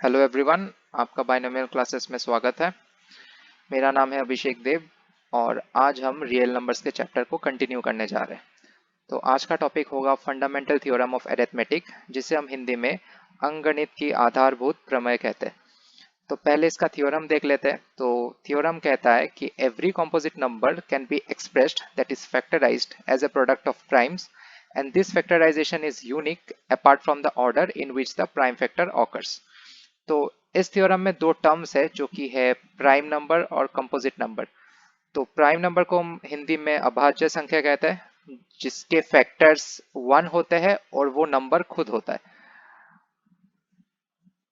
Hello everyone, आपका binomial classes में स्वागत है। मेरा नाम है अभिषेक देव और आज हम रियल नंबर्स के चैप्टर को कंटिन्यू करने जा रहे हैं। तो आज का टॉपिक होगा फंडामेंटल थ्योरम ऑफ अरिथमेटिक, जिसे हम हिंदी में अंकगणित की आधारभूत प्रमेय कहते हैं। तो पहले इसका थ्योरम देख लेते हैं। तो थ्योरम कहता है कि every composite number can be expressed that is factorized as a product of primes and this factorization is unique apart from the order in which the prime factor occurs. तो इस theorem में दो terms है जो कि है prime number और composite number. तो प्राइम नंबर को हम हिंदी में अभाज्य संख्या कहते हैं, जिसके फैक्टर्स 1 होते हैं और वो नंबर खुद होता है।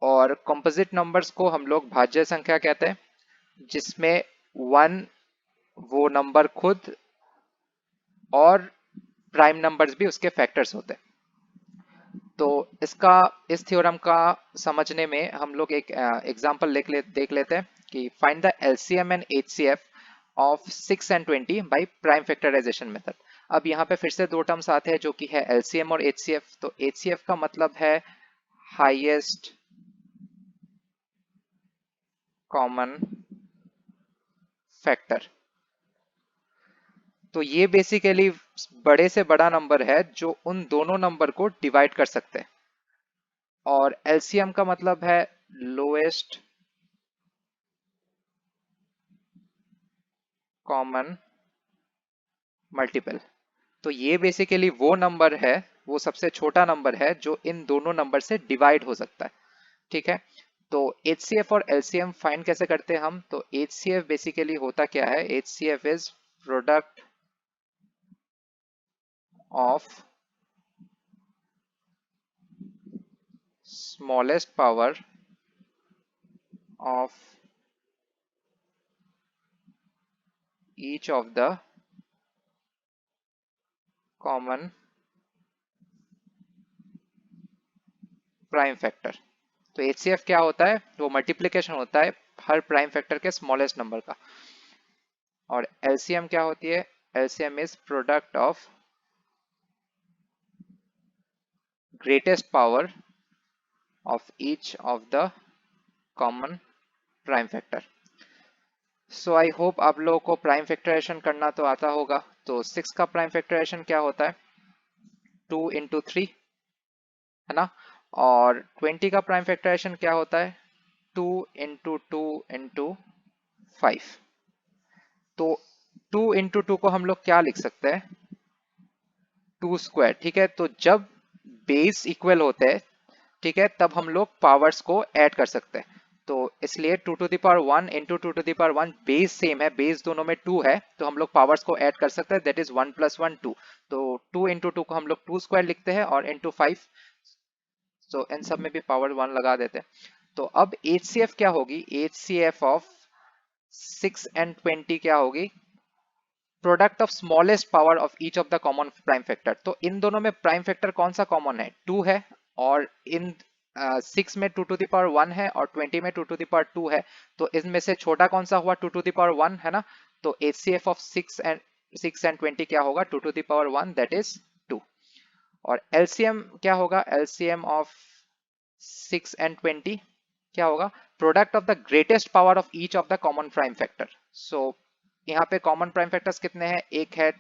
और कंपोजिट नंबर्स को हम लोग भाज्य संख्या कहते हैं, जिसमें 1 वो नंबर खुद और प्राइम नंबर्स भी उसके फैक्टर्स होते हैं। तो इस थ्योरम का समझने में हम लोग एक एग्जांपल देख लेते हैं कि find the LCM and HCF of 6 and 20 by prime factorization method. अब यहाँ पे फिर से दो टर्म्स आते हैं जो कि है एलसीएम और एचसीएफ। तो एचसीएफ का मतलब है हाईएस्ट कॉमन फैक्टर। तो ये बेसिकली बड़े से बड़ा नंबर है जो उन दोनों नंबर को डिवाइड कर सकते हैं। और एलसीएम का मतलब है लोएस्ट कॉमन मल्टीपल। तो ये बेसिकली वो नंबर है, वो सबसे छोटा नंबर है जो इन दोनों नंबर से डिवाइड हो सकता है। ठीक है। तो HCF और LCM फाइंड कैसे करते हैं हम? तो HCF बेसिकली होता क्या है? HCF is product of smallest power of each of the common prime factor. तो HCF क्या होता है? वो मल्टीप्लिकेशन होता है हर प्राइम फैक्टर के स्मॉलेस्ट नंबर का। और LCM क्या होती है? LCM is product of greatest power of each of the common prime factor. So I hope आप लोगों को प्राइम फैक्टराइजेशन करना तो आता होगा। तो 6 का प्राइम फैक्टराइजेशन क्या होता है? 2 इंटू 3, है ना। और 20 का प्राइम फैक्टराइजेशन क्या होता है? 2 इंटू 2 इंटू 5। तो 2 इंटू 2 को हम लोग क्या लिख सकते हैं? 2 स्क्वायर। ठीक है। तो जब बेस इक्वल होते हैं, ठीक है, तब हम लोग पावर्स को ऐड कर सकते हैं। तो इसलिए 2 to the power 1 into 2 to the power 1, base same है, बेस दोनों में 2 है, तो हम लोग पावर्स को ऐड कर सकते हैं। That is 1 plus 1 2। तो 2 इंटू 2 को हम लोग 2 स्क्वायर लिखते हैं और इंटू 5। सो इन सब में भी पावर 1 लगा देते हैं। तो अब HCF क्या होगी? HCF ऑफ 6 एंड 20 क्या होगी? Product of smallest power of each of the common prime factor. तो इन दोनों में प्राइम फैक्टर कौन सा कॉमन है? 2 है। और इन 6 में 2 टू द पावर 1 है और 20 में 2 टू द पावर 2 है। तो इसमें से छोटा कौन सा हुआ? 2 टू द पावर 1, है ना। तो HCF ऑफ 6 एंड 20 क्या होगा? 2 to the power 1, that is 2। और LCM क्या होगा? LCM ऑफ 6 एंड 20 क्या होगा? Product of the greatest power of each of the common prime factor. So यहाँ पे कॉमन प्राइम फैक्टर्स कितने हैं? एक है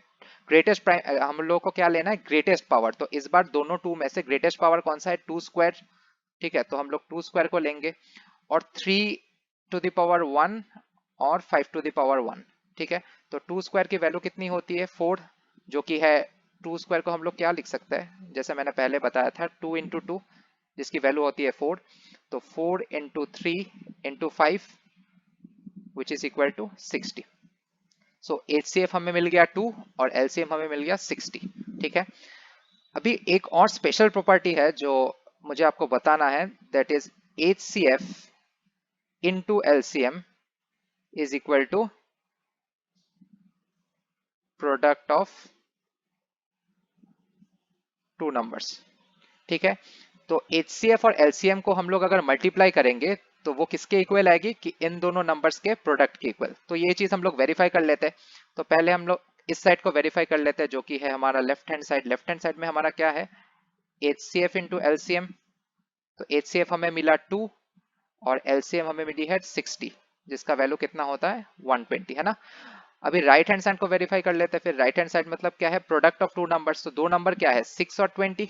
ग्रेटेस्ट प्राइम, हम लोग को क्या लेना है? Greatest power. तो इस बार दोनों 2 में से ग्रेटेस्ट पावर कौन सा है? 2 स्क्वायर। ठीक है। तो हम लोग 2 स्क्वायर को लेंगे और 3 टू द पावर 1 और 5 टू द पावर 1। ठीक है। तो 2 स्क्वायर की वैल्यू कितनी होती है? 4, जो कि है 2 स्क्वायर को हम लोग क्या लिख सकते हैं? जैसे मैंने पहले बताया था, 2 इंटू 2, जिसकी वैल्यू होती है 4। तो 4 into 3 into 5 which is equal to 60। So HCF हमें मिल गया 2 और LCM हमें मिल गया 60। ठीक है। अभी एक और स्पेशल प्रॉपर्टी है जो मुझे आपको बताना है, that is HCF into LCM is equal to product of two numbers. ठीक है। तो HCF और LCM को हम लोग अगर मल्टीप्लाई करेंगे तो वो किसके इक्वल आएगी? कि इन दोनों नंबर्स के प्रोडक्ट के इक्वल। तो ये चीज हम लोग वेरीफाई कर लेते हैं। तो पहले हम लोग इस साइड को वेरीफाई कर लेते हैं, जो कि है हमारा left hand side. Left hand side में हमारा क्या है? HCF into LCM। तो HCF हमें मिला 2 और एलसीएम हमें मिली है 60, जिसका वैल्यू कितना होता है 120, है ना। अभी राइट हैंड साइड को वेरीफाई कर लेते हैं। फिर राइट हैंड साइड मतलब क्या है, प्रोडक्ट ऑफ टू नंबर्स, तो दो नंबर क्या है 6 और 20,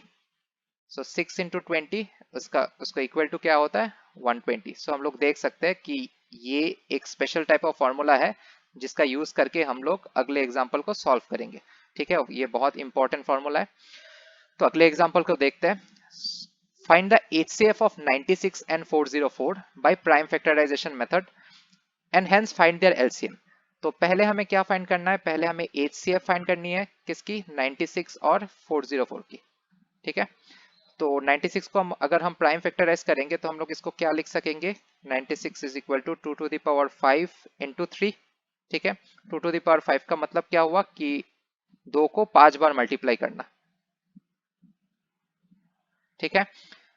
सो 6 इंटू 20 उसका इक्वल टू क्या होता है 120। सो हम लोग देख सकते हैं कि ये एक स्पेशल टाइप ऑफ फॉर्मूला है जिसका यूज करके हम लोग अगले एग्जाम्पल को सॉल्व करेंगे। ठीक है, ये बहुत इंपॉर्टेंट फॉर्मूला है। तो अगले एग्जाम्पल को देखते हैं। Find the HCF of 96 and 404 by prime factorization method and hence find their LCM। तो पहले हमें क्या फाइंड करना है, पहले हमें HCF फाइंड करनी है किसकी, 96 और 404 की। ठीक है, तो 96 को अगर हम प्राइम फैक्टराइज करेंगे तो हम लोग इसको क्या लिख सकेंगे, 96 is equal to 2 to the power 5 into 3। ठीक है, 2 टू द पावर 5 का मतलब क्या हुआ कि 2 को 5 बार मल्टीप्लाई करना। ठीक है,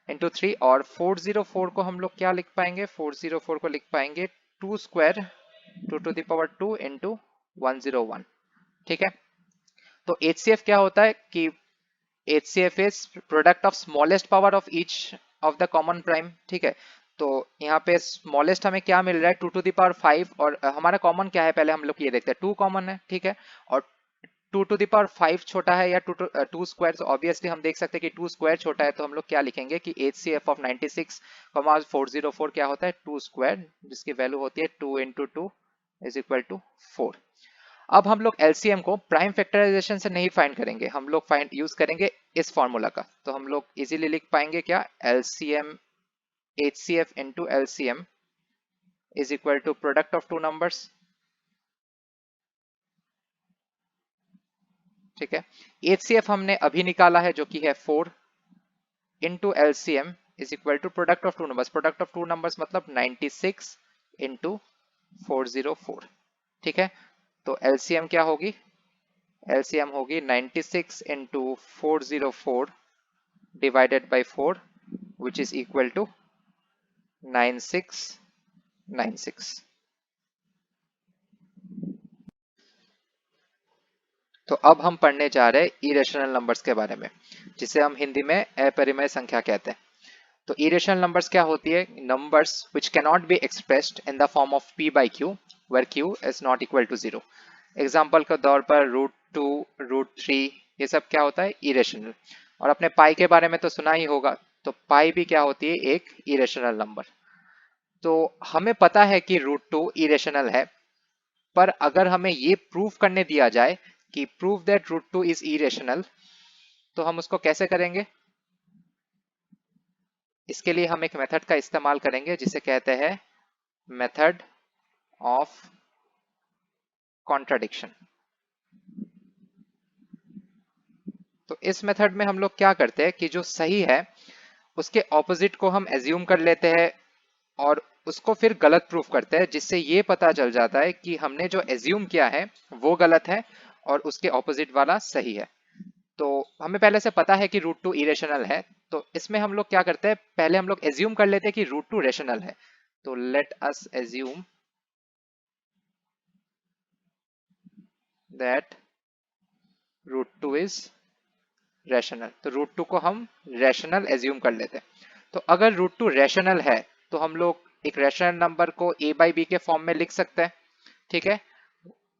इंटू 3। और 404 को हम लोग क्या लिख पाएंगे, 404 को लिख पाएंगे 2 square 2 to the power 2 into 101। ठीक है, तो HCF क्या होता है कि HCF is product of smallest power of each of the common prime. ठीक है, तो यहाँ पे स्मॉलेस्ट हमें क्या मिल रहा है 2 टू द पावर 5, और हमारा कॉमन क्या है पहले हम लोग ये देखते हैं, 2 कॉमन है। ठीक है, और 2 टू द पावर 5 छोटा है या 2 स्क्वायर, तो ऑब्वियसली हम देख सकते हैं कि 2 स्क्वायर छोटा है, तो हम लोग क्या लिखेंगे कि HCF ऑफ 96 404 क्या होता है 2 स्क्वायर, जिसकी वैल्यू होती है 2 इंटू 2 इज इक्वल टू 4। अब हम लोग एलसीएम को प्राइम फैक्टराइजेशन से नहीं फाइंड करेंगे, हम लोग फाइंड यूज करेंगे इस फॉर्मूला का। तो हम लोग इजीली लिख पाएंगे क्या, LCM HCF into LCM is equal to product of two numbers. ठीक है, HCF हमने अभी निकाला है जो कि है 4 into LCM is equal to product of two numbers. Product of two numbers मतलब 96 इंटू 404। ठीक है, तो एलसीएम क्या होगी, एलसीएम होगी 96 into 404 divided by 4 which is equal to 9696। तो अब हम पढ़ने जा रहे हैं इरेशनल नंबर्स के बारे में, जिसे हम हिंदी में अपरिमेय संख्या कहते हैं। तो इरेशनल नंबर्स क्या होती है, numbers which cannot be expressed in the form of p by q where q is not equal to 0। Example के तौर पर √2 √3 ये सब क्या होता है इरेशनल। और अपने पाई के बारे में तो सुना ही होगा, तो पाई भी क्या होती है एक इरेशनल नंबर। तो हमें पता है कि √2 इरेशनल है, पर अगर हमें ये प्रूफ करने दिया जाए कि प्रूव दैट √2 इज इरेशनल, तो हम उसको कैसे करेंगे। इसके लिए हम एक मेथड का इस्तेमाल करेंगे जिसे कहते हैं मेथड ऑफ कॉन्ट्राडिक्शन। तो इस मेथड में हम लोग क्या करते हैं कि जो सही है उसके ऑपोजिट को हम एज्यूम कर लेते हैं और उसको फिर गलत प्रूफ करते हैं, जिससे ये पता चल जाता है कि हमने जो एज्यूम किया है वो गलत है और उसके ऑपोजिट वाला सही है। तो हमें पहले से पता है कि √2 इरेशनल है, तो इसमें हम लोग क्या करते हैं, पहले हम लोग एज्यूम कर लेते हैं कि √2 रेशनल है। तो let us assume that √2 is rational. तो √2 को हम रैशनल एज्यूम कर लेते हैं। तो अगर √2 रैशनल है तो हम लोग एक रैशनल नंबर को a बाई बी के फॉर्म में लिख सकते हैं। ठीक है,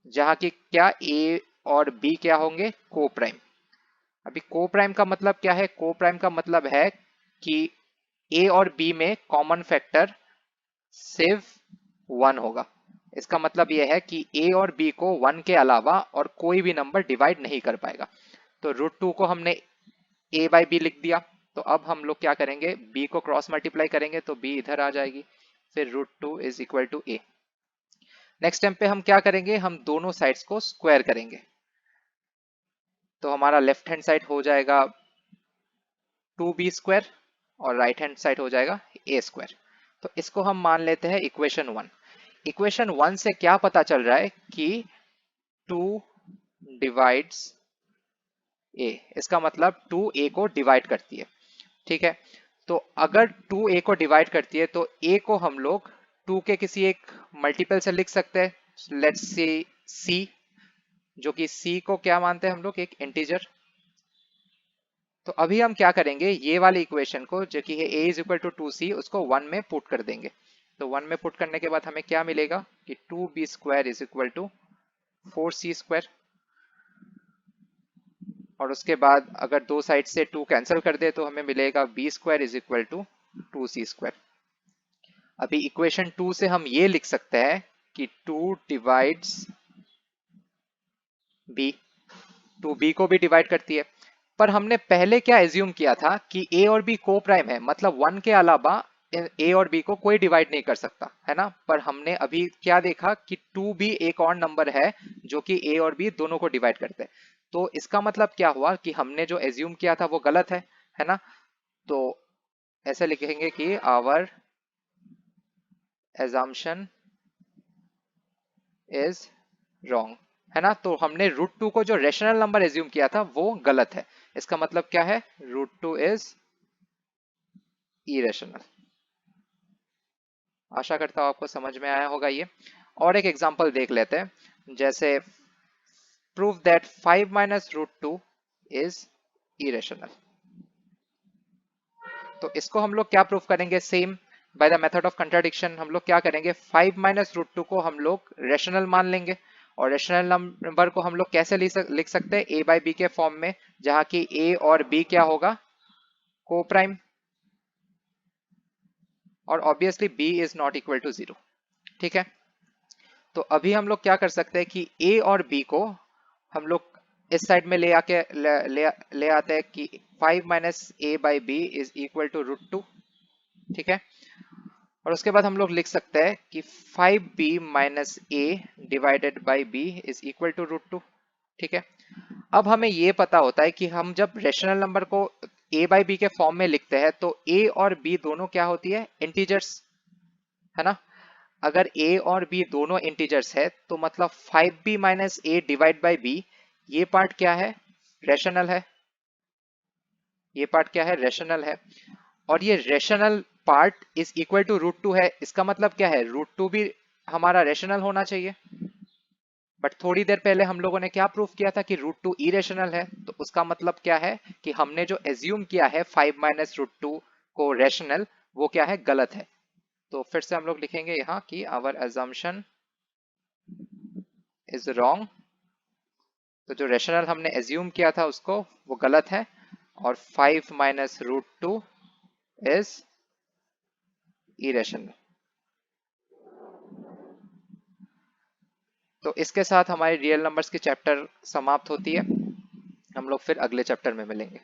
जहां की क्या a और b क्या होंगे को प्राइम। अभी को प्राइम का मतलब क्या है, को प्राइम का मतलब है कि a और b में कॉमन फैक्टर सिर्फ 1 होगा। इसका मतलब यह है कि a और b को 1 के अलावा और कोई भी नंबर डिवाइड नहीं कर पाएगा। तो √2 को हमने a बाई बी लिख दिया, तो अब हम लोग क्या करेंगे, b को क्रॉस मल्टीप्लाई करेंगे तो b इधर आ जाएगी, फिर √2 is equal to a। Next step पे हम क्या करेंगे, हम दोनों साइड्स को स्क्वायर करेंगे। तो हमारा लेफ्ट हैंड साइड हो जाएगा 2b स्क्वायर और राइट हैंड साइड हो जाएगा a स्क्वायर। तो इसको हम मान लेते हैं इक्वेशन 1। इक्वेशन 1 से क्या पता चल रहा है कि 2 डिवाइड्स a, इसका मतलब 2a को डिवाइड करती है। ठीक है, तो अगर 2a को डिवाइड करती है तो a को हम लोग 2 के किसी एक मल्टीपल से लिख सकते हैं। लेट्स सी c, जो कि c को क्या मानते हैं हम लोग एक इंटीजर। तो अभी हम क्या करेंगे, ये वाली इक्वेशन को जो कि है a is equal to 2c, उसको 1 में पुट कर देंगे। तो 1 में पुट करने के बाद हमें क्या मिलेगा कि 2b square is equal to 4c square, और उसके बाद अगर दो साइड से 2 कैंसिल कर दे तो हमें मिलेगा b square is equal to 2c square. अभी इक्वेशन 2 से हम ये लिख सकते हैं कि 2 डिवाइड्स b, 2b को भी डिवाइड करती है। पर हमने पहले क्या एज्यूम किया था कि a और b को प्राइम है, मतलब 1 के अलावा a और b को कोई डिवाइड नहीं कर सकता है ना। पर हमने अभी क्या देखा कि 2b एक और नंबर है जो कि a और b दोनों को डिवाइड करते हैं। तो इसका मतलब क्या हुआ कि हमने जो एज्यूम किया था वो गलत है ना। तो ऐसे लिखेंगे कि आवर assumption इज रॉन्ग, है ना। तो हमने √2 को जो रेशनल नंबर एज्यूम किया था वो गलत है। इसका मतलब क्या है, √2 इज इरेशनल। आशा करता हूं आपको समझ में आया होगा ये। और एक एग्जांपल देख लेते हैं, जैसे prove that 5 minus √2 is irrational. तो इसको हम लोग क्या प्रूव करेंगे, same by the method of contradiction. हम लोग क्या करेंगे, 5 माइनस √2 को हम लोग रेशनल मान लेंगे, और रेशनल नंबर को हम लोग कैसे लिख सकते हैं, a बाई बी के फॉर्म में, जहां की a और b क्या होगा, को प्राइम, और obviously b is not equal to 0। ठीक है, तो अभी हम लोग क्या कर सकते हैं कि a और b को हम लोग इस साइड में ले आते हैं कि 5 minus a by b is equal to √2। ठीक है, और उसके बाद हम लोग लिख सकते हैं कि 5b minus a divided by b is equal to √2। ठीक है, अब हमें ये पता होता है कि हम जब रेशनल नंबर को a बाई बी के फॉर्म में लिखते हैं तो a और b दोनों क्या होती है, इंटीजर्स, है ना। अगर a और b दोनों इंटीजर्स है तो मतलब 5b minus a divide by b, ये पार्ट क्या है, रेशनल है। ये पार्ट क्या है, रेशनल है। और ये rational part is equal to √2 है। इसका मतलब क्या है, √2 भी हमारा रेशनल होना चाहिए। बट थोड़ी देर पहले हम लोगों ने क्या प्रूफ किया था कि √2 इरेशनल है। तो उसका मतलब क्या है कि हमने जो एज्यूम किया है 5 माइनस √2 को रेशनल, वो क्या है, गलत है। तो फिर से हम लोग लिखेंगे यहाँ कि आवर एजम्पशन इज रॉन्ग। तो जो रेशनल हमने एज्यूम किया था उसको, वो गलत है, और 5 माइनस √2 इज इरेशनल। तो इसके साथ हमारी रियल नंबर्स की चैप्टर समाप्त होती है। हम लोग फिर अगले चैप्टर में मिलेंगे।